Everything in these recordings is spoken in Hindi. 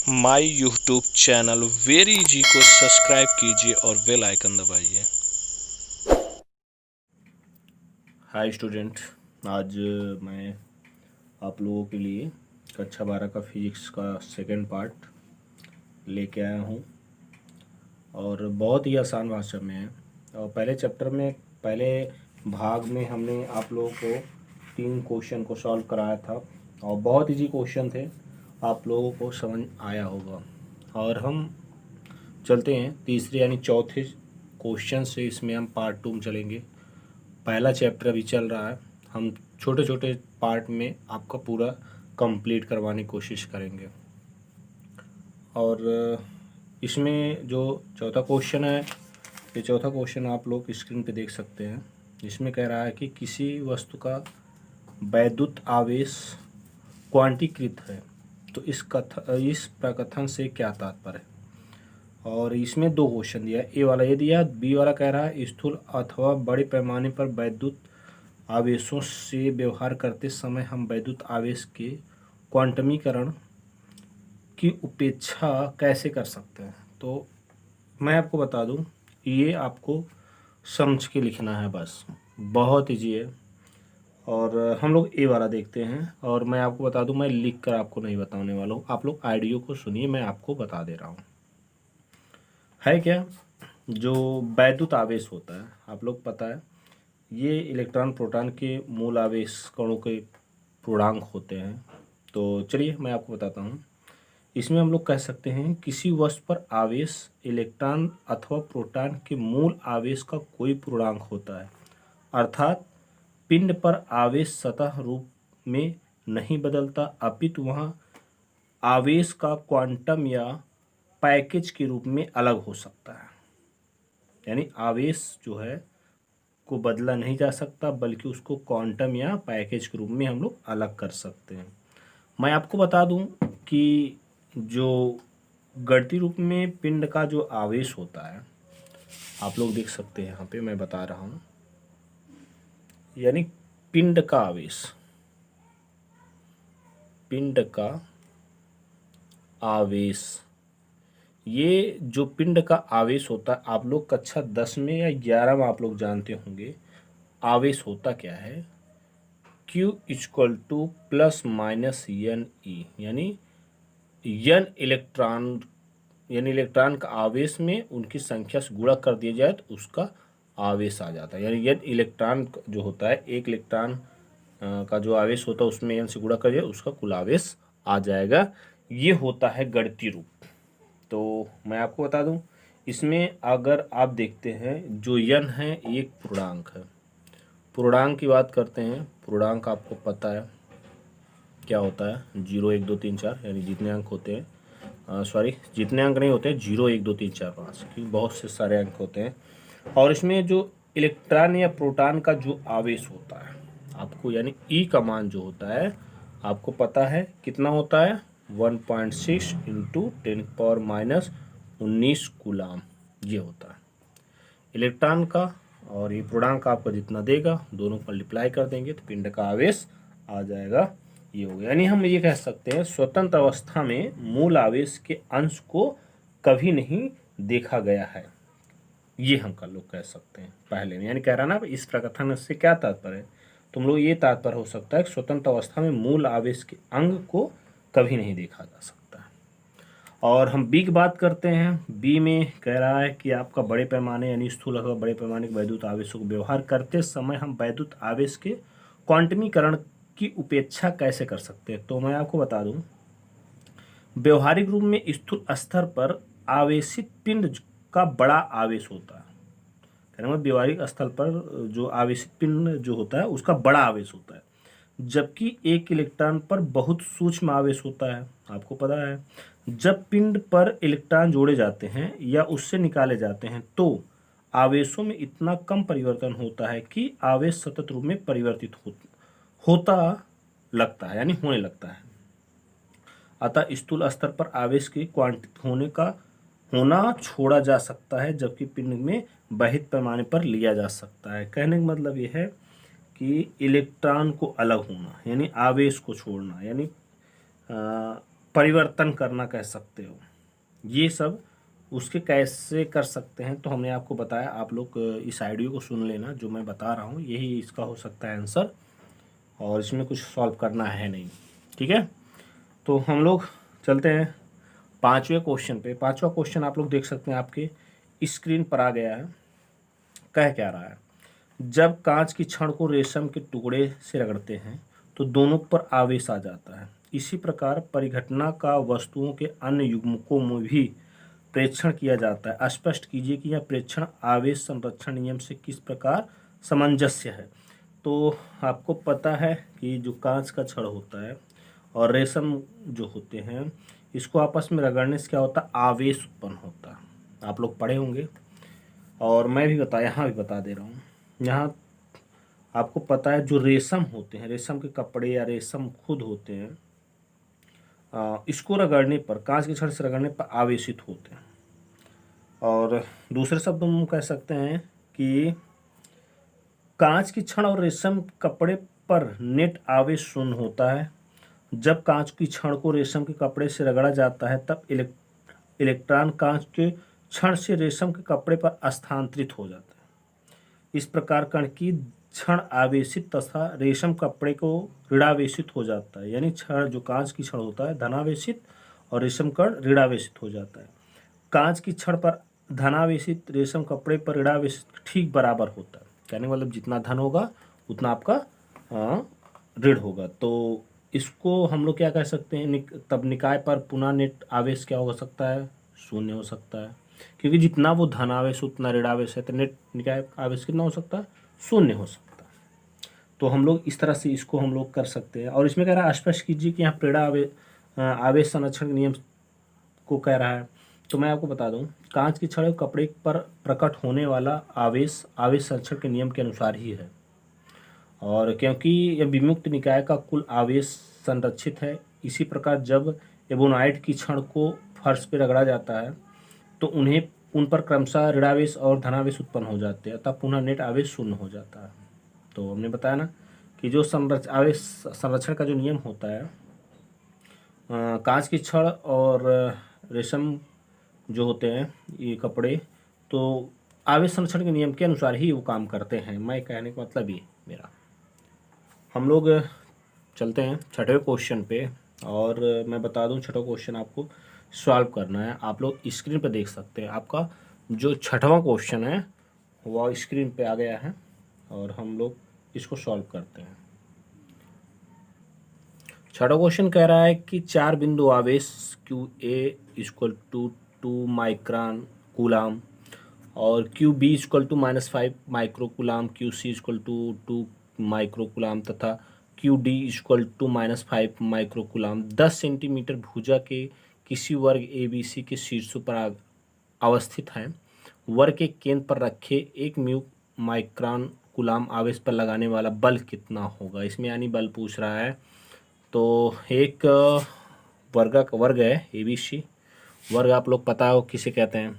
माय यूट्यूब चैनल वेरी जी को सब्सक्राइब कीजिए और बेल आइकन दबाइए। हाय स्टूडेंट, आज मैं आप लोगों के लिए कक्षा 12 का फिजिक्स का सेकंड पार्ट लेके आया हूँ और बहुत ही आसान भाषा में है। और पहले चैप्टर में पहले भाग में हमने आप लोगों को 3 क्वेश्चन को सॉल्व कराया था और बहुत इजी क्वेश्चन थे, आप लोगों को समझ आया होगा। और हम चलते हैं तीसरे यानी चौथे क्वेश्चन से। इसमें हम पार्ट 2 में चलेंगे। पहला चैप्टर अभी चल रहा है, हम छोटे छोटे पार्ट में आपका पूरा कंप्लीट करवाने की कोशिश करेंगे। और इसमें जो चौथा क्वेश्चन है, ये चौथा क्वेश्चन आप लोग स्क्रीन पे देख सकते हैं। इसमें कह रहा है कि किसी वस्तु का वैद्युत आवेश क्वांटीकृत है, तो इस प्रकथन से क्या तात्पर्य है। और इसमें 2 क्वेश्चन दिया है, ए वाला ये दिया, बी वाला कह रहा है स्थूल अथवा बड़े पैमाने पर वैद्युत आवेशों से व्यवहार करते समय हम वैद्युत आवेश के क्वांटमीकरण की उपेक्षा कैसे कर सकते हैं। तो मैं आपको बता दूं, ये आपको समझ के लिखना है, बस बहुत ईजी है। और हम लोग ए वाला देखते हैं और मैं आपको बता दूं, मैं लिख कर आपको नहीं बताने वाला हूँ, आप लोग ऑडियो को सुनिए, मैं आपको बता दे रहा हूँ। है क्या, जो वैद्युत आवेश होता है, आप लोग पता है ये इलेक्ट्रॉन प्रोटॉन के मूल आवेश कणों के पूर्णांक होते हैं। तो चलिए मैं आपको बताता हूँ। इसमें हम लोग कह सकते हैं किसी वस्तु पर आवेश इलेक्ट्रॉन अथवा प्रोटॉन के मूल आवेश का कोई पूर्णांक होता है, अर्थात पिंड पर आवेश सतह रूप में नहीं बदलता, अपितु वहाँ आवेश का क्वांटम या पैकेज के रूप में अलग हो सकता है। यानी आवेश जो है को बदला नहीं जा सकता, बल्कि उसको क्वांटम या पैकेज के रूप में हम लोग अलग कर सकते हैं। मैं आपको बता दूं कि जो गणितीय रूप में पिंड का जो आवेश होता है, आप लोग देख सकते हैं यहाँ पे मैं बता रहा हूँ, यानी पिंड का आवेश, पिंड का आवेश, ये जो पिंड का आवेश होता है, आप लोग कक्षा 10 में या 11 में आप लोग जानते होंगे आवेश होता क्या है। Q equal to plus minus N E, यानी एन इलेक्ट्रॉन, यानी इलेक्ट्रॉन का आवेश में उनकी संख्या से गुणा कर दिया जाए तो उसका आवेश आ जाता है। यानी एन इलेक्ट्रॉन जो होता है, एक इलेक्ट्रॉन का जो आवेश होता है उसमें एन से गुणा कर दिया उसका कुल आवेश आ जाएगा। ये होता है गणितीय रूप। तो मैं आपको बता दूं, इसमें अगर आप देखते हैं जो एन है एक पूर्णांक है। पूर्णांक की बात करते हैं, पूर्णांक आपको पता है क्या होता है, 0 1 2 3 4, यानी जितने अंक होते हैं, सॉरी जितने अंक नहीं होते, 0 1 2 3 4 5, क्योंकि बहुत से सारे अंक होते हैं। और इसमें जो इलेक्ट्रॉन या प्रोटॉन का जो आवेश होता है आपको, यानी ई का मान जो होता है आपको पता है कितना होता है, 1.6 इंटू 10⁻⁻19 कूलाम, ये होता है इलेक्ट्रॉन का। और ये पूर्णांक आपका जितना देगा दोनों को मल्टीप्लाई कर देंगे तो पिंड का आवेश आ जाएगा, ये हो गया। यानी हम ये कह सकते हैं स्वतंत्र अवस्था में मूल आवेश के अंश को कभी नहीं देखा गया है, ये हम कल लोग कह सकते हैं पहले में। यानी कह रहा ना इस प्रकथन से क्या तात्पर्य है, तुम लोग ये तात्पर्य हो सकता है कि स्वतंत्र अवस्था में मूल आवेश के अंग को कभी नहीं देखा जा सकता। और हम बी की बात करते हैं। बी में कह रहा है कि आपका बड़े पैमाने यानी स्थूल अथवा बड़े पैमाने के वैद्युत आवेशों को व्यवहार करते समय हम वैद्युत आवेश के क्वांटमीकरण की उपेक्षा कैसे कर सकते हैं। तो मैं आपको बता दूं, व्यवहारिक रूप में स्थूल स्तर पर आवेशित पिंड का बड़ा आवेश होता है। कहने में व्यवहारिक स्तर पर जो आवेशित पिंड जो होता है उसका बड़ा आवेश होता है, जबकि एक इलेक्ट्रॉन पर बहुत सूक्ष्म आवेश होता है। आपको पता है जब पिंड पर इलेक्ट्रॉन जोड़े जाते हैं या उससे निकाले जाते हैं तो आवेशों में इतना कम परिवर्तन होता है कि आवेश सतत रूप में परिवर्तित होता लगता है, यानी होने लगता है। अतः स्थूल स्तर पर आवेश के क्वांटित होना छोड़ा जा सकता है, जबकि पिंड में वहित पैमाने पर लिया जा सकता है। कहने का मतलब यह है कि इलेक्ट्रॉन को अलग होना यानी आवेश को छोड़ना, यानी परिवर्तन करना कह सकते हो। ये सब उसके कैसे कर सकते हैं तो हमने आपको बताया। आप लोग इस आइडियो को सुन लेना, जो मैं बता रहा हूँ यही इसका हो सकता है आंसर, और इसमें कुछ सॉल्व करना है नहीं। ठीक है, तो हम लोग चलते हैं पांचवें क्वेश्चन पे। पांचवा क्वेश्चन आप लोग देख सकते हैं, आपके स्क्रीन पर आ गया है। कह क्या रहा है, जब कांच की छड़ को रेशम के टुकड़े से रगड़ते हैं तो दोनों पर आवेश आ जाता है। इसी प्रकार परिघटना का वस्तुओं के अन्य युग्मकों में भी प्रेक्षण किया जाता है। स्पष्ट कीजिए कि यह प्रेक्षण आवेश संरक्षण नियम से किस प्रकार सामंजस्य है। तो आपको पता है कि जो कांच का छड़ होता है और रेशम जो होते हैं, इसको आपस में रगड़ने से क्या होता है, आवेश उत्पन्न होता है। आप लोग पढ़े होंगे, और मैं भी यहाँ भी बता दे रहा हूँ। यहाँ आपको पता है जो रेशम होते हैं, रेशम के कपड़े या रेशम खुद होते हैं, इसको रगड़ने पर, कांच की छड़ से रगड़ने पर आवेशित होते हैं। और दूसरे शब्द हम कह सकते हैं कि कांच की छड़ और रेशम कपड़े पर नेट आवेश शून्य होता है। जब कांच की छड़ को रेशम के कपड़े से रगड़ा जाता है तब इलेक्ट्रॉन कांच के छड़ से रेशम के कपड़े पर स्थानांतरित हो जाता है। इस प्रकार कण की छड़ आवेशित तथा रेशम कपड़े को ऋणावेशित हो जाता है। यानी छड़, जो कांच की छड़ होता है, धनावेशित और रेशम कण ऋणावेशित हो जाता है। कांच की छड़ पर धनावेशित, रेशम कपड़े पर ऋणावेशित ठीक बराबर होता है। कहने का मतलब जितना धन होगा उतना आपका ऋण होगा। तो इसको हम लोग क्या कह सकते हैं, तब निकाय पर पुनः नेट आवेश क्या हो सकता है, शून्य हो सकता है। क्योंकि जितना वो धनावेश उतना ऋणावेश है, तो नेट निकाय आवेश कितना हो सकता है, शून्य हो सकता है। तो हम लोग इस तरह से इसको हम लोग कर सकते हैं। और इसमें कह रहा है स्पष्ट कीजिए कि यहाँ प्रेरणा आवेश संरक्षण नियम को कह रहा है। तो मैं आपको बता दूं, कांच की छड़ और कपड़े पर प्रकट होने वाला आवेश संरक्षण के नियम के अनुसार ही है। और क्योंकि यह विमुक्त निकाय का कुल आवेश संरक्षित है, इसी प्रकार जब एबोनाइट की छड़ को फर्श पर रगड़ा जाता है तो उन पर क्रमशः ऋणावेश और धनावेश उत्पन्न हो जाते हैं, तब पुनः नेट आवेश शून्य हो जाता है। तो हमने बताया ना कि जो आवेश संरक्षण का जो नियम होता है, कांच की छड़ और रेशम जो होते हैं ये कपड़े, तो आवेश संरक्षण के नियम के अनुसार ही वो काम करते हैं। मैं कहने का मतलब ये मेरा। हम लोग चलते हैं छठवें क्वेश्चन पे, और मैं बता दूं छठवां क्वेश्चन आपको सॉल्व करना है। आप लोग स्क्रीन पे देख सकते हैं, आपका जो छठवां क्वेश्चन है वह स्क्रीन पे आ गया है, और हम लोग इसको सॉल्व करते हैं। छठा क्वेश्चन कह रहा है कि 4 बिंदु आवेश QA equal to 2 micron coulomb और QB equal to -5 micro coulomb, QC equal to 2 micro coulomb तथा QD equal to -5 micro coulomb 10 centimeter भुजा के किसी वर्ग ABC के शीर्षों पर अवस्थित हैं। वर्ग के केंद्र पर रखे 1 माइक्रोन कूलाम आवेश पर लगाने वाला बल कितना होगा। इसमें यानी बल पूछ रहा है। तो एक वर्ग है ABC। वर्ग आप लोग पता हो किसे कहते हैं,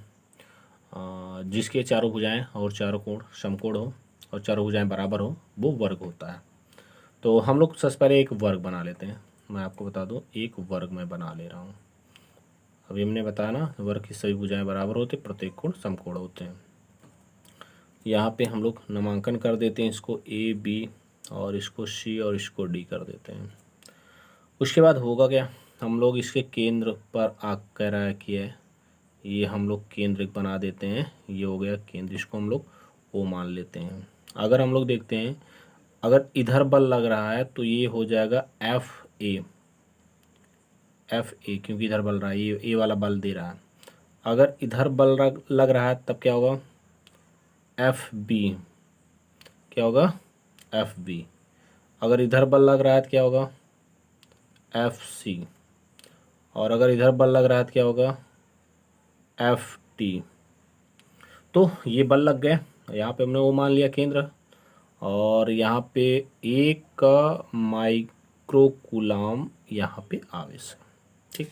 जिसके चारों भुजाएं और चारों कोण समकोण हो और चारों भुजाएं बराबर हो, वो वर्ग होता है। तो हम लोग सबसे पहले एक वर्ग बना लेते हैं। मैं आपको बता दूं, एक वर्ग मैं बना ले रहा हूँ। अभी हमने बताया ना, वर्ग की सभी भुजाएं बराबर होते, प्रत्येक कोण समकोण होते हैं। यहाँ पे हम लोग नामांकन कर देते हैं, इसको AB और इसको C और इसको D कर देते हैं। उसके बाद होगा क्या, हम लोग इसके केंद्र पर कह रहा है कि ये हम लोग केंद्र बना देते हैं। ये हो गया केंद्र, इसको हम लोग O मान लेते हैं। अगर हम लोग देखते हैं, अगर इधर बल लग रहा है तो ये हो जाएगा FA, क्योंकि इधर बल रहा है, ये A वाला बल दे रहा है। अगर इधर बल लग रहा है तब क्या होगा, FB, क्या होगा, FB। अगर इधर बल लग रहा है तो क्या होगा, FC। और अगर इधर बल लग रहा है तो क्या होगा, FT। तो ये बल लग गए। यहाँ पे हमने वो मान लिया केंद्र, और यहाँ पे 1 माइक्रो कूलाम यहाँ पे आवेश है। ठीक,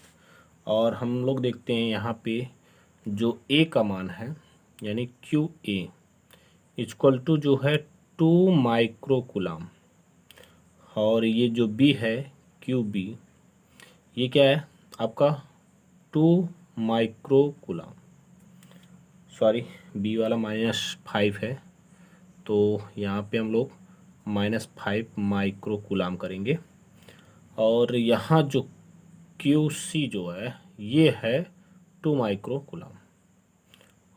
और हम लोग देखते हैं यहाँ पे जो A का मान है, यानी QA इक्वल टू जो है 2 माइक्रो कूलाम, और ये जो B है QB, ये क्या है, आपका 2 माइक्रो कूलाम, सॉरी बी वाला -5 है, तो यहाँ पे हम लोग -5 माइक्रो कूलाम करेंगे। और यहाँ जो QC जो है ये है 2 माइक्रो कूलाम,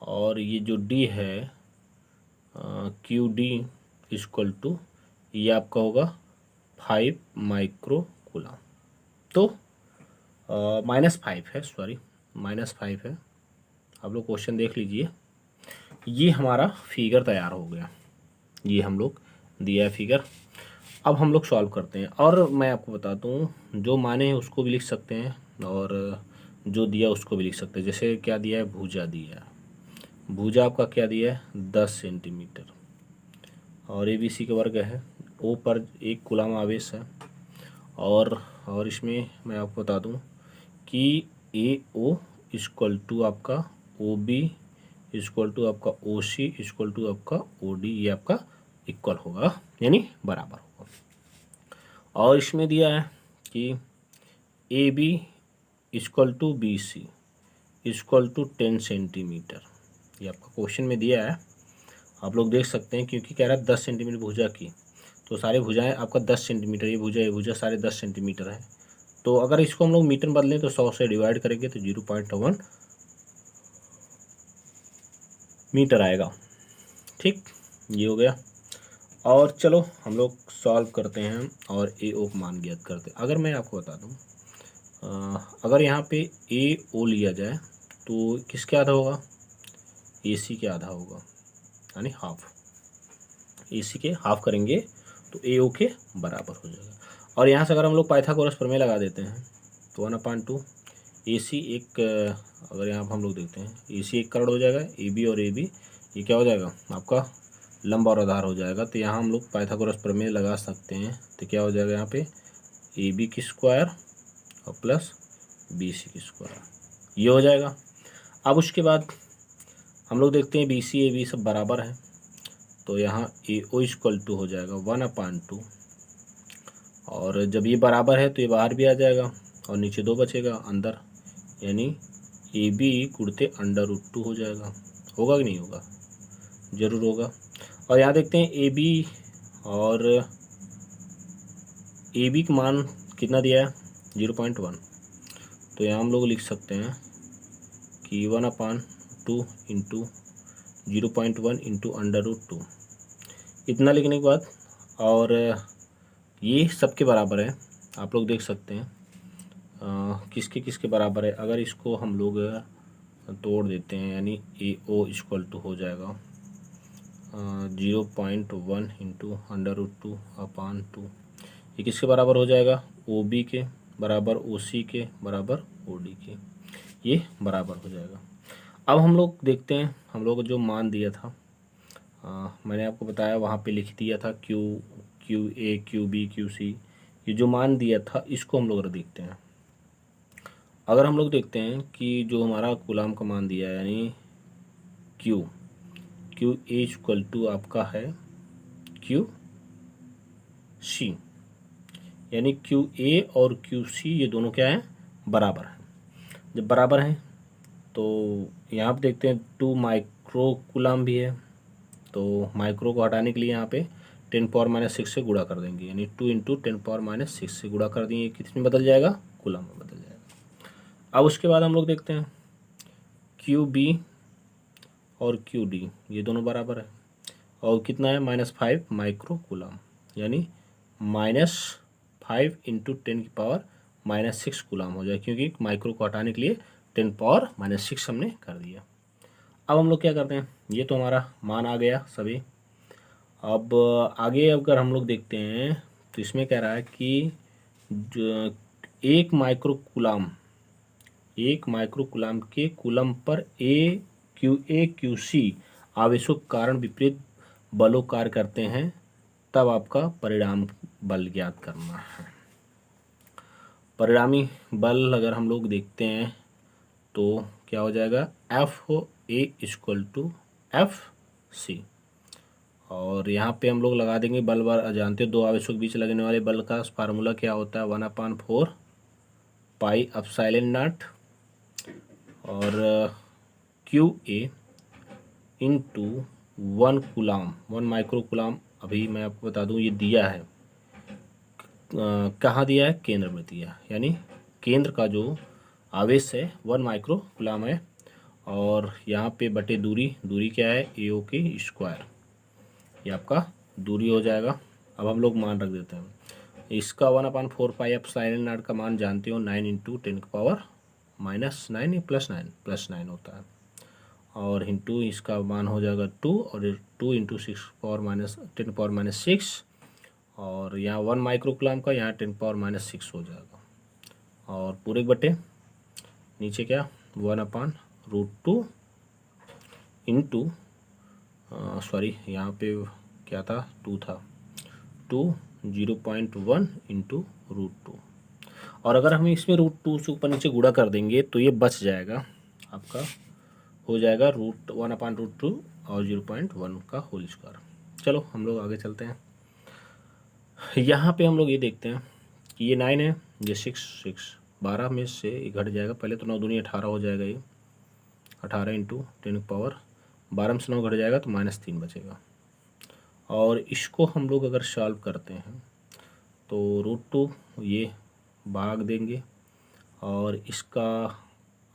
और ये जो D है QD इक्वल टू ये आपका होगा 5 माइक्रो कूलाम। तो -5 है, सॉरी -5 है। आप लोग क्वेश्चन देख लीजिए, ये हमारा फिगर तैयार हो गया, ये हम लोग दिया है फिगर। अब हम लोग सॉल्व करते हैं, और मैं आपको बताता हूँ जो माने हैं उसको भी लिख सकते हैं और जो दिया उसको भी लिख सकते हैं। जैसे क्या दिया है, भुजा दिया है, भुजा आपका क्या दिया है 10 सेंटीमीटर, और ABC का वर्ग है, O पर 1 कूलाम आवेश है। और इसमें मैं आपको बता दूं कि AO इक्वल टू आपका OB इक्वल टू आपका OC इक्वल टू आपका OD, ये आपका इक्वल होगा यानी बराबर होगा। और इसमें दिया है कि AB equal to BC equal to 10 centimeter, ये आपका क्वेश्चन में दिया है, आप लोग देख सकते हैं। क्योंकि कह रहा है 10 सेंटीमीटर भुजा की, तो सारे भुजाएं आपका 10 सेंटीमीटर, ये भुजा सारे 10 सेंटीमीटर है। तो अगर इसको हम लोग मीटर बदलें तो 100 से डिवाइड करेंगे तो 0.1 मीटर आएगा। ठीक, ये हो गया। और चलो हम लोग सॉल्व करते हैं और AO का मान ज्ञात करते हैं। अगर मैं आपको बता दूं, अगर यहाँ पे AO लिया जाए तो किसके आधा होगा, AC के आधा होगा, यानी हाफ। AC के हाफ करेंगे तो AO के बराबर हो जाएगा। और यहाँ से अगर हम लोग पाइथागोरस प्रमेय लगा देते हैं तो 1/2 AC एक, अगर यहाँ पर हम लोग देखते हैं AC 1 करोड़ हो जाएगा, AB और AB ये क्या हो जाएगा आपका लंब और आधार हो जाएगा। तो यहाँ हम लोग पाइथागोरस प्रमेय लगा सकते हैं, तो क्या हो जाएगा यहाँ पे AB की स्क्वायर और प्लस BC की स्क्वायर, ये हो जाएगा। अब उसके बाद हम लोग देखते हैं BC AB सब बराबर है, तो यहाँ AO इक्वल टू हो जाएगा 1/2, और जब ये बराबर है तो ये बाहर भी आ जाएगा और नीचे 2 बचेगा अंदर, यानी AB गुणते √2 हो जाएगा। होगा कि नहीं होगा, ज़रूर होगा। और यहाँ देखते हैं AB और AB का मान कितना दिया है 0.1, तो यहाँ हम लोग लिख सकते हैं कि 1/2 इंटू 0.1 इंटू √2, इतना लिखने के बाद, और ये सबके बराबर है, आप लोग देख सकते हैं किसके किसके बराबर है। अगर इसको हम लोग तोड़ देते हैं, यानी AO इक्वल टू हो जाएगा 0.1 इंटू √2/2, ये किसके बराबर हो जाएगा, OB के बराबर, OC के बराबर, OD के, ये बराबर हो जाएगा। अब हम लोग देखते हैं, हम लोग जो मान दिया था मैंने आपको बताया वहाँ पे लिख दिया था QA QB QC, ये जो मान दिया था इसको हम लोग देखते हैं। अगर हम लोग देखते हैं कि जो हमारा कूलाम का मान दिया है, यानी QA इक्वल टू आपका है QC, यानी QA और QC ये दोनों क्या है, बराबर है। जब बराबर हैं तो यहाँ पे देखते हैं 2 माइक्रो कूलाम भी है, तो माइक्रो को हटाने के लिए यहाँ पे 10⁻⁶ से गुणा कर देंगे, यानी 2 इंटू 10⁻⁶ से गुणा कर दिए, कितने बदल जाएगा, कूलाम में बदल जाएगा। अब उसके बाद हम लोग देखते हैं QB और QD ये दोनों बराबर है, और कितना है -5 माइक्रो कूलाम, यानी -5 इंटू 10⁻⁶ कूलाम हो जाए, क्योंकि माइक्रो को हटाने के लिए 10⁻⁶ हमने कर दिया। अब हम लोग क्या करते हैं, ये तो हमारा मान आ गया सभी। अब आगे अगर हम लोग देखते हैं तो इसमें कह रहा है कि जो 1 माइक्रो कूलाम के कूलम पर QA QC आवेशों के कारण विपरीत बलों कार्य करते हैं, तब आपका परिणाम बल ज्ञात करना है। परिणामी बल अगर हम लोग देखते हैं तो क्या हो जाएगा, FA इक्वल टू FC, और यहाँ पे हम लोग लगा देंगे बल बार, जानते हो 2 आवेशों के बीच लगने वाले बल का फार्मूला क्या होता है, 1/4 पाई एप्सिलॉन नॉट और Q A into 1 coulomb 1 micro coulomb. अभी मैं आपको बता दूं ये दिया है कहाँ दिया है, केंद्र में दिया है, यानी केंद्र का जो आवेश है 1 माइक्रो कूलाम है। और यहाँ पे बटे दूरी क्या है, AO की स्क्वायर, ये आपका दूरी हो जाएगा। अब हम लोग मान रख देते हैं इसका 1/4 पाई एप्सिलॉन नॉट का मान जानते हो 9 इंटू 10 -9 +9 होता है, और इंटू इसका मान हो जाएगा 2 और 2 इंटू 10⁻⁶, और यहाँ 1 माइक्रो कूलाम का यहाँ 10⁻⁶ हो जाएगा, और पूरे बटे नीचे क्या 1/√2 इंटू सॉरी यहाँ पे क्या था 2 था 0.1 इंटू √2। और अगर हम इसमें √2 से ऊपर नीचे गुणा कर देंगे तो ये बच जाएगा, आपका हो जाएगा 1/√2 और 0.1 का होल स्क्वायर। चलो हम लोग आगे चलते हैं। यहाँ पे हम लोग ये देखते हैं कि ये 9 है, ये 6 12 में से घट जाएगा, पहले तो 9 दूनी 18 हो जाएगा, ये 18 इंटू 10⁻, 12 में से 9 घट जाएगा तो -3 बचेगा। और इसको हम लोग अगर सॉल्व करते हैं तो √2 ये भाग देंगे, और इसका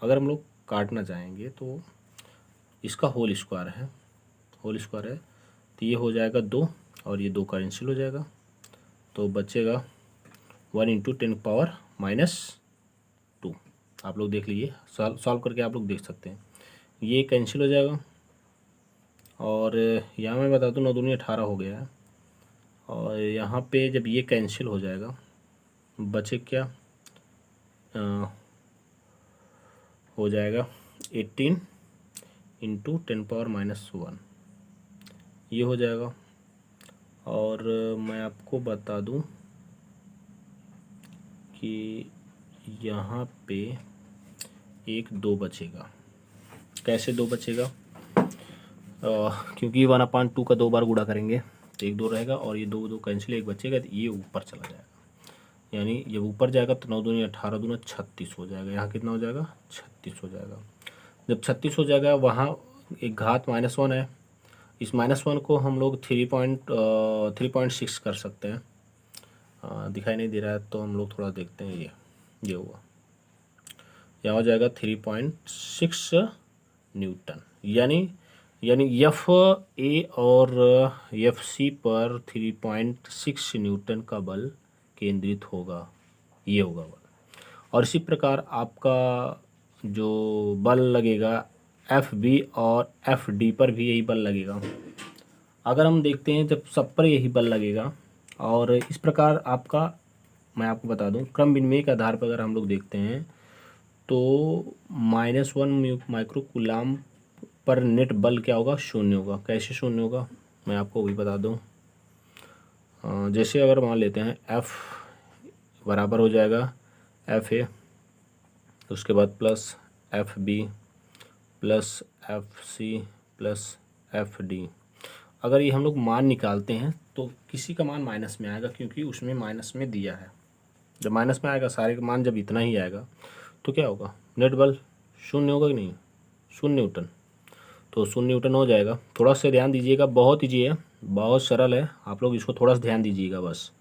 अगर हम लोग काटना चाहेंगे तो इसका होल स्क्वायर है तो ये हो जाएगा 2 और ये 2 कैंसिल हो जाएगा, तो बचेगा 1 इंटू 10⁻⁻2। आप लोग देख लीजिए, सॉल्व करके आप लोग देख सकते हैं, ये कैंसिल हो जाएगा। और यहाँ मैं बता दूँ 9 दूनी 18 हो गया है, और यहाँ पे जब ये कैंसिल हो जाएगा बचे क्या हो जाएगा 18 इंटू 10⁻⁻1 ये हो जाएगा। और मैं आपको बता दूं कि यहाँ पे 1 2 बचेगा। कैसे 2 बचेगा, क्योंकि 1/2 का 2 बार गुणा करेंगे तो 1 2 रहेगा, और ये 2 2 कैंसिल 1 बचेगा, तो ये ऊपर चला जाएगा, यानी जब ऊपर जाएगा तो 9 दूनी 18 दूना 36 हो जाएगा। यहाँ कितना हो जाएगा 36 हो जाएगा। जब 36 हो जाएगा वहाँ एक घात -1 है, इस -1 को हम लोग 3.6 कर सकते हैं। दिखाई नहीं दे रहा है तो हम लोग थोड़ा देखते हैं, ये हुआ, यहाँ हो जाएगा 3.6 न्यूटन, यानी FA और FC पर 3.6 न्यूटन का बल केंद्रित होगा, ये होगा बल। और इसी प्रकार आपका जो बल लगेगा FB और FD पर भी यही बल लगेगा। अगर हम देखते हैं जब सब पर यही बल लगेगा, और इस प्रकार आपका मैं आपको बता दूं क्रम विनिमय के आधार पर अगर हम लोग देखते हैं तो -1 माइक्रो कूलाम पर नेट बल क्या होगा, 0 होगा। कैसे 0 होगा मैं आपको वही बता दूं। जैसे अगर मान लेते हैं F बराबर हो जाएगा FA, उसके बाद plus FB plus FC plus FD। अगर ये हम लोग मान निकालते हैं तो किसी का मान माइनस में आएगा, क्योंकि उसमें माइनस में दिया है। जब माइनस में आएगा सारे का मान जब इतना ही आएगा तो क्या होगा, नेट बल 0 होगा कि नहीं, 0 न्यूटन, तो 0 न्यूटन हो जाएगा। थोड़ा सा ध्यान दीजिएगा, बहुत ईजी है, बहुत सरल है, आप लोग इसको थोड़ा सा ध्यान दीजिएगा बस,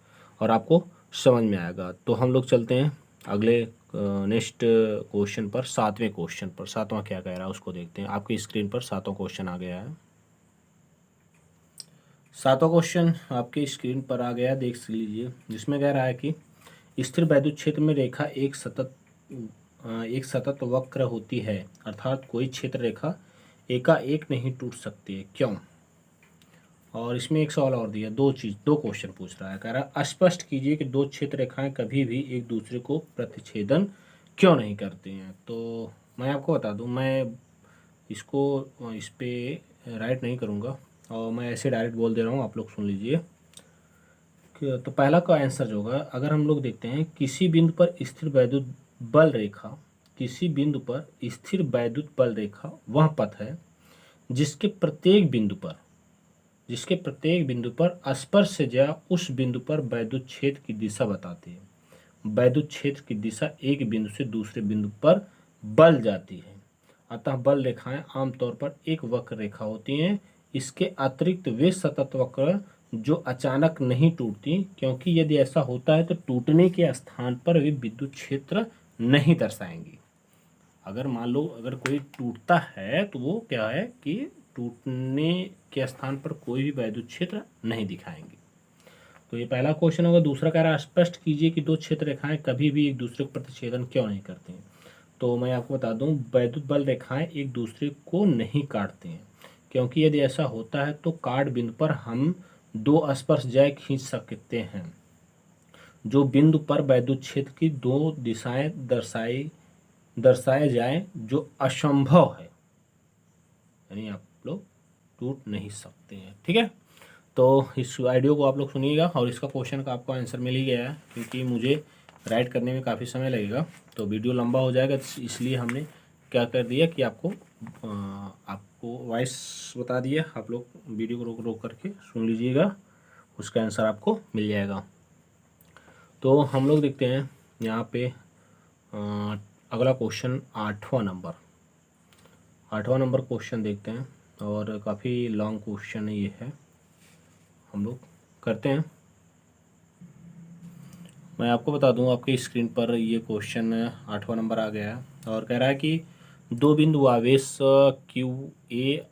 और आपको समझ में आएगा। तो हम लोग चलते हैं अगले नेक्स्ट क्वेश्चन पर, 7वें क्वेश्चन पर। 7वां क्या कह रहा है उसको देखते हैं। आपकी स्क्रीन पर 7वां क्वेश्चन आ गया है। 7वां क्वेश्चन आपकी स्क्रीन पर आ गया, देख लीजिए, जिसमें कह रहा है कि स्थिर वैद्युत क्षेत्र में रेखा एक सतत वक्र होती है, अर्थात कोई क्षेत्र रेखा एकाएक नहीं टूट सकती है, क्यों। और इसमें एक सवाल और दिया, दो क्वेश्चन पूछ रहा है, कह रहा है स्पष्ट कीजिए कि 2 क्षेत्र रेखाएं कभी भी एक दूसरे को प्रतिच्छेदन क्यों नहीं करती हैं। तो मैं आपको बता दूं, मैं इसको इस पर राइट नहीं करूंगा और मैं ऐसे डायरेक्ट बोल दे रहा हूं, आप लोग सुन लीजिए। तो पहला का आंसर जो होगा, अगर हम लोग देखते हैं किसी बिंदु पर स्थिर वैद्युत बल रेखा, किसी बिंदु पर स्थिर वैद्युत बल रेखा वह पथ है जिसके प्रत्येक बिंदु पर स्पर्शज्या उस बिंदु पर वैद्युत क्षेत्र की दिशा बताती है। वैद्युत क्षेत्र की दिशा एक बिंदु से दूसरे बिंदु पर बल जाती है। अतः बल रेखाएं आमतौर पर एक वक्र रेखा होती हैं। इसके अतिरिक्त वे सतत वक्र जो अचानक नहीं टूटती, क्योंकि यदि ऐसा होता है तो टूटने के स्थान पर वे विद्युत क्षेत्र नहीं दर्शाएंगी। अगर मान लो अगर कोई टूटता है तो वो क्या है कि टूटने के स्थान पर कोई भी वैद्युत क्षेत्र नहीं दिखाएंगे। तो ये पहला क्वेश्चन होगा। दूसरा कह रहा है स्पष्ट कीजिए कि दो क्षेत्र रेखाएं कभी भी एक दूसरे को प्रतिच्छेदन क्यों नहीं करती हैं। तो मैं आपको बता दूं, वैद्युत बल रेखाएं एक दूसरे को नहीं काटते हैं, क्योंकि यदि ऐसा होता है तो काट बिंदु पर हम दो स्पर्शज्या खींच सकते हैं, जो बिंदु पर वैद्युत क्षेत्र की दो दिशाएं दर्शाए जाएं, जो असंभव है, यानी आप लोग टूट नहीं सकते हैं। ठीक है, तो इस आइडियो को आप लोग सुनिएगा और इसका क्वेश्चन का आपको आंसर मिल ही गया है, क्योंकि मुझे राइट करने में काफ़ी समय लगेगा तो वीडियो लंबा हो जाएगा, इसलिए हमने क्या कर दिया कि आपको वॉइस बता दिया। आप लोग वीडियो को रोक रोक करके सुन लीजिएगा, उसका आंसर आपको मिल जाएगा। तो हम लोग देखते हैं यहाँ पे अगला क्वेश्चन 8वां नंबर क्वेश्चन देखते हैं, और काफ़ी लॉन्ग क्वेश्चन ये है, हम लोग करते हैं। मैं आपको बता दूं, आपके स्क्रीन पर ये क्वेश्चन 8वां नंबर आ गया है और कह रहा है कि दो बिंदु आवेश q a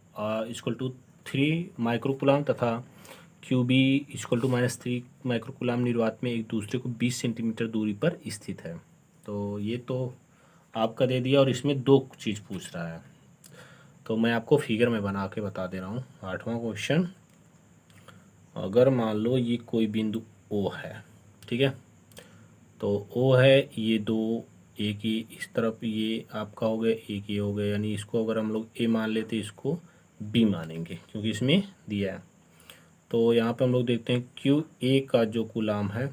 equal to 3 microcoulomb तथा q b equal to -3 microcoulomb निर्वात में एक दूसरे को 20 सेंटीमीटर दूरी पर स्थित है। तो ये तो आपका दे दिया और इसमें दो चीज़ पूछ रहा है, तो मैं आपको फिगर में बना के बता दे रहा हूँ। 8वां क्वेश्चन, अगर मान लो ये कोई बिंदु ओ है, ठीक है, तो ओ है, ये दो, एक ही इस तरफ ये आपका हो गया, एक ये हो गया, यानी इसको अगर हम लोग ए मान लेते इसको बी मानेंगे क्योंकि इसमें दिया है। तो यहाँ पे हम लोग देखते हैं क्यू ए का जो कूलाम है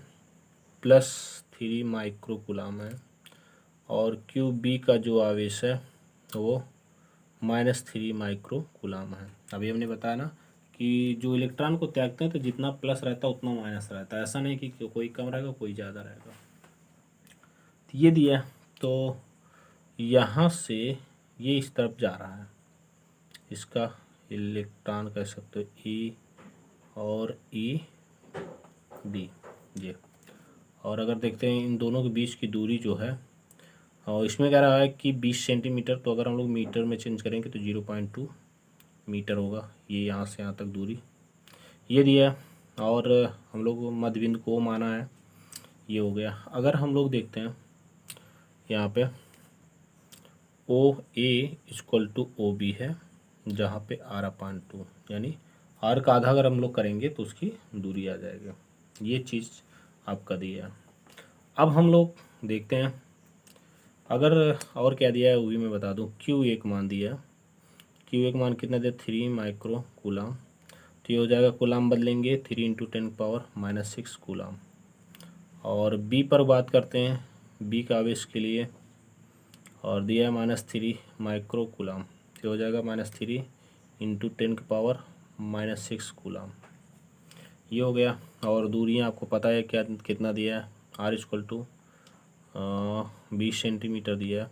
+3 माइक्रो कूलाम है और क्यू बी का जो आवेश है वो -3 माइक्रो कूलाम है। अभी हमने बताया ना कि जो इलेक्ट्रॉन को त्यागते हैं तो जितना प्लस रहता है उतना माइनस रहता है, ऐसा नहीं कि कोई कम रहेगा कोई ज़्यादा रहेगा। तो ये दिया, तो यहाँ से ये इस तरफ जा रहा है, इसका इलेक्ट्रॉन कह सकते हो ई और ई बी ये। और अगर देखते हैं इन दोनों के बीच की दूरी जो है, और इसमें कह रहा है कि 20 सेंटीमीटर, तो अगर हम लोग मीटर में चेंज करेंगे तो 0.2 मीटर होगा ये यहाँ से यहाँ तक दूरी, ये दिया। और हम लोग मध्य बिंदु को माना है, ये हो गया। अगर हम लोग देखते हैं यहाँ पे ओ ए इक्वल टू ओ बी है, जहाँ पे r/2 यानी r का आधा अगर हम लोग करेंगे तो उसकी दूरी आ जाएगी। ये चीज़ आपका दिया है। अब हम लोग देखते हैं, अगर और क्या दिया है वो भी मैं बता दूं। क्यू एक मान दिया, क्यू एक मान कितना दिया 3 माइक्रो कूलाम, तो ये हो जाएगा, कूलाम बदलेंगे 3 × 10⁻⁻6 कूलाम। और बी पर बात करते हैं, बी का आवेश के लिए, और दिया है -3 माइक्रो कूलाम, तो हो जाएगा -3 × 10⁻⁻6 कूलाम, ये हो गया। और दूरियां आपको पता है क्या कितना दिया है, r इक्वल टू 20 सेंटीमीटर दिया है,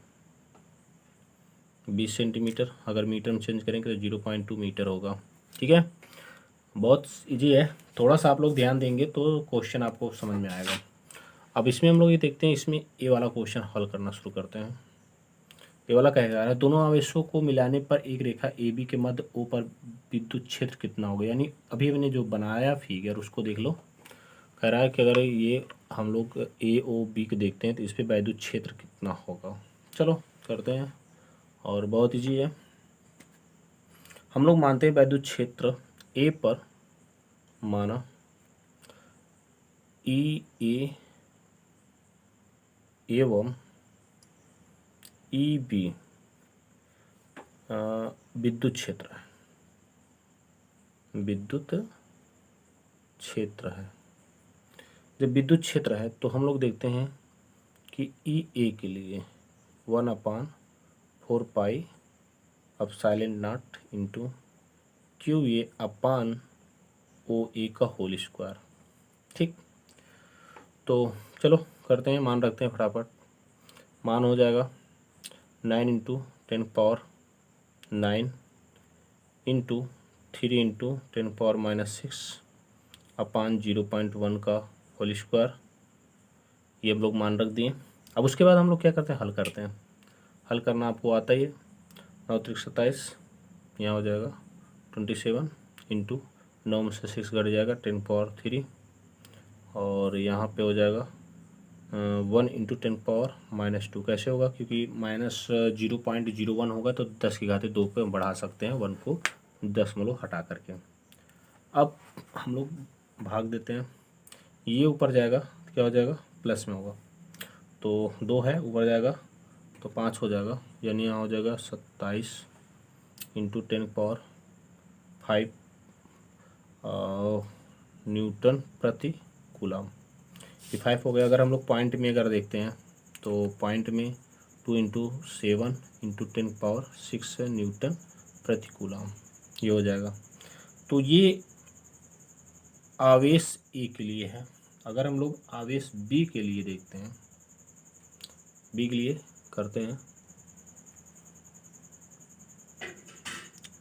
20 सेंटीमीटर अगर मीटर में चेंज करेंगे तो 0.2 मीटर होगा। ठीक है, बहुत इजी है, थोड़ा सा आप लोग ध्यान देंगे तो क्वेश्चन आपको समझ में आएगा। अब इसमें हम लोग ये देखते हैं, इसमें ए वाला क्वेश्चन हल करना शुरू करते हैं। ये वाला कह रहा है दोनों आवेशों को मिलाने पर एक रेखा ए बी के मध्य ओ पर विद्युत क्षेत्र कितना होगा, यानी अभी हमने जो बनाया फिगर उसको देख लो। कह रहा है कि अगर ये हम लोग ए ओ बी को देखते हैं तो इस पर वैद्युत क्षेत्र कितना होगा। चलो करते हैं, और बहुत ईजी है। हम लोग मानते हैं वैद्युत क्षेत्र ए पर माना ई ए एवं ई बी विद्युत क्षेत्र है, विद्युत क्षेत्र है। जब विद्युत क्षेत्र है तो हम लोग देखते हैं कि ई ए के लिए 1/4 pi epsilon naught into q a upon o a का होल स्क्वायर। ठीक, तो चलो करते हैं, मान रखते हैं फटाफट। मान हो जाएगा 9 इंटू 10⁻9 इंटू 3 इंटू 10⁻⁻6 अपान 0.1 का होल स्क्वायर। ये हम लोग मान रख दिए। अब उसके बाद हम लोग क्या करते हैं, हल करते हैं। हल करना आपको आता ही है। 9 त्रिक 27, यहाँ हो जाएगा 27 इंटू 9 में से 6 घट जाएगा 10⁻3 और यहाँ पे हो जाएगा 1 इंटू 10⁻⁻2। कैसे होगा, क्योंकि -0.01 होगा तो 10 की घाते 2 पे बढ़ा सकते हैं 1 को 10 हटा करके। अब हम लोग भाग देते हैं, ये ऊपर जाएगा तो क्या हो जाएगा, प्लस में होगा, तो 2 है ऊपर जाएगा तो 5 हो जाएगा, यानी यहाँ हो जाएगा 27 इंटू 10⁻5 न्यूटन प्रति कूलम। ये 5 हो गया। अगर हम लोग पॉइंट में अगर देखते हैं तो पॉइंट में 2 इंटू 7 इंटू 10⁻6 न्यूटन प्रति कूलम ये हो जाएगा। तो ये आवेश ए के लिए है। अगर हम लोग आवेश बी के लिए देखते हैं, बी के लिए करते हैं,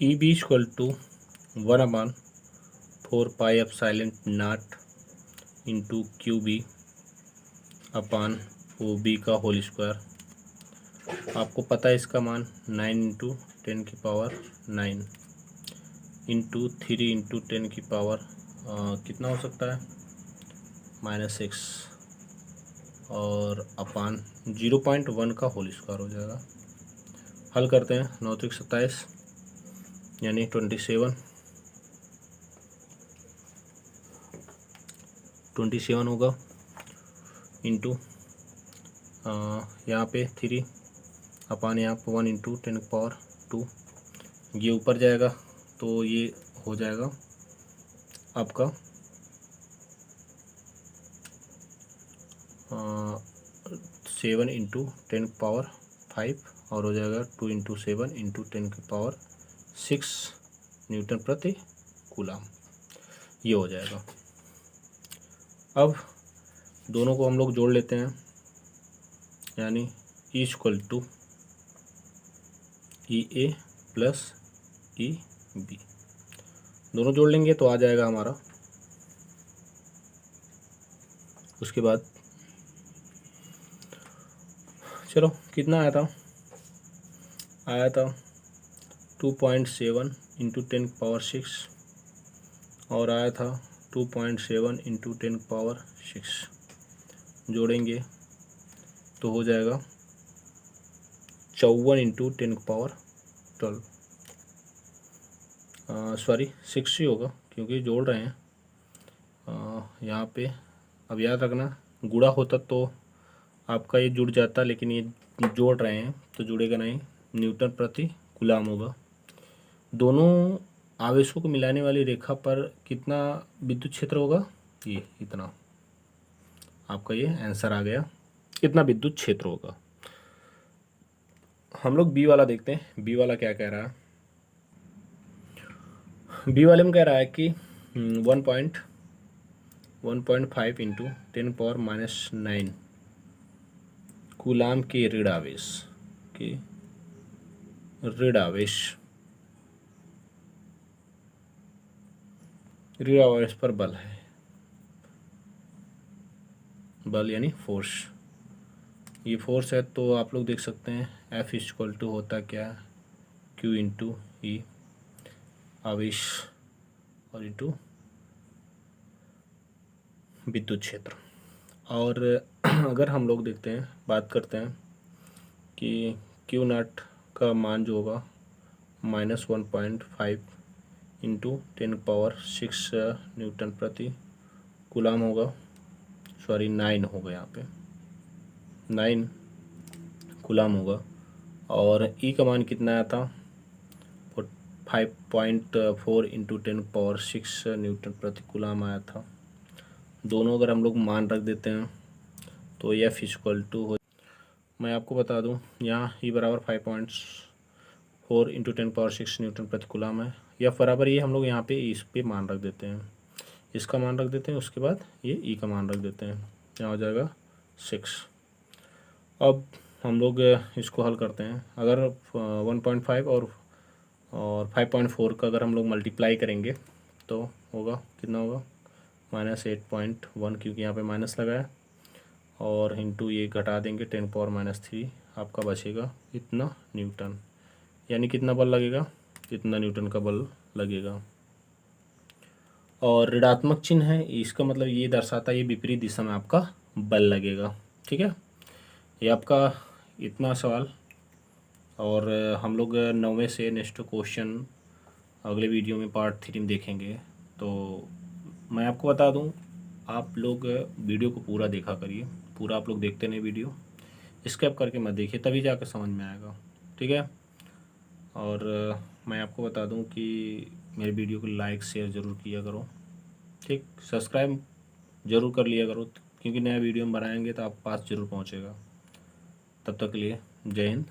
e b equal to 1/4πε0 into q b upon o b का होल स्क्वायर। आपको पता है इसका मान 9 इंटू 10⁻9 इंटू 3 इंटू 10 की पावर कितना हो सकता है, -6 और अपान 0.1 का होल स्क्वायर हो जाएगा। हल करते हैं, 9 त्रिक 27 यानी 27 होगा इंटू यहाँ पे 3 अपान यहाँ पे 1 इंटू 10⁻2। ये ऊपर जाएगा तो ये हो जाएगा आपका 7 इंटू 10⁻5 और हो जाएगा 2 इंटू 7 इंटू 10⁻6 न्यूटन प्रति कूलम ये हो जाएगा। अब दोनों को हम लोग जोड़ लेते हैं, यानी E equal to E A plus E B, दोनों जोड़ लेंगे तो आ जाएगा हमारा। उसके बाद चलो कितना आया था 2.7 इंटू 10⁻6 और आया था 2.7 इंटू 10⁻6। जोड़ेंगे तो हो जाएगा 54 इंटू 10⁻12। सॉरी 6 ही होगा क्योंकि जोड़ रहे हैं यहाँ पे। अब याद रखना, गुणा होता तो आपका ये जुड़ जाता, लेकिन ये जोड़ रहे हैं तो जुड़ेगा नहीं, न्यूटन प्रति कूलम होगा। दोनों आवेशों को मिलाने वाली रेखा पर कितना विद्युत क्षेत्र होगा, ये इतना। आपका ये आंसर आ गया, कितना विद्युत क्षेत्र होगा। हम लोग बी वाला देखते हैं, बी वाला क्या कह रहा है। बी वाले में कह रहा है कि 1.5 इंटू 10⁻⁻9 कूलाम के ऋण आवेश पर बल है, बल यानी फोर्स। ये फोर्स है तो आप लोग देख सकते हैं F इक्वल टू होता क्या, Q इंटू ई आवेश और इंटू विद्युत क्षेत्र। और अगर हम लोग देखते हैं, बात करते हैं कि Q0 का मान जो होगा -1.5 इंटू 10⁻6 न्यूटन प्रति कूलम होगा। सॉरी 9 होगा, यहाँ पे 9 कूलम होगा। और ई का मान कितना आया था, 5.4 इंटू 10⁻6 न्यूटन प्रति कूलम आया था। दोनों अगर हम लोग मान रख देते हैं तो F इक्वल टू हो, मैं आपको बता दूं यहाँ ई बराबर 5.4 इंटू 10⁻6 न्यूटन प्रति कूलम है। F बराबर ये हम लोग यहाँ पे इस पे मान रख देते हैं, इसका मान रख देते हैं, उसके बाद ये ई का मान रख देते हैं। यहाँ हो जाएगा 6। अब हम लोग इसको हल करते हैं। अगर 1.5 और 5.4 का अगर हम लोग मल्टीप्लाई करेंगे तो होगा कितना होगा, -8.1, क्योंकि यहाँ पे माइनस लगा है, और इंटू ये घटा देंगे 10⁻³ आपका बचेगा इतना न्यूटन। यानी कितना बल लगेगा, इतना न्यूटन का बल लगेगा। और ऋणात्मक चिन्ह है, इसका मतलब ये दर्शाता है ये विपरीत दिशा में आपका बल लगेगा। ठीक है, ये आपका इतना सवाल। और हम लोग 9वें से नेक्स्ट क्वेश्चन अगले वीडियो में पार्ट 3 में देखेंगे। तो मैं आपको बता दूं, आप लोग वीडियो को पूरा देखा करिए। पूरा आप लोग देखते नहीं वीडियो, स्किप करके मत देखिए, तभी जाकर समझ में आएगा। ठीक है, और मैं आपको बता दूं कि मेरे वीडियो को लाइक शेयर ज़रूर किया करो। ठीक, सब्सक्राइब ज़रूर कर लिया करो, क्योंकि नया वीडियो हम बनाएंगे तो आप पास ज़रूर पहुंचेगा। तब तक के लिए जय हिंद।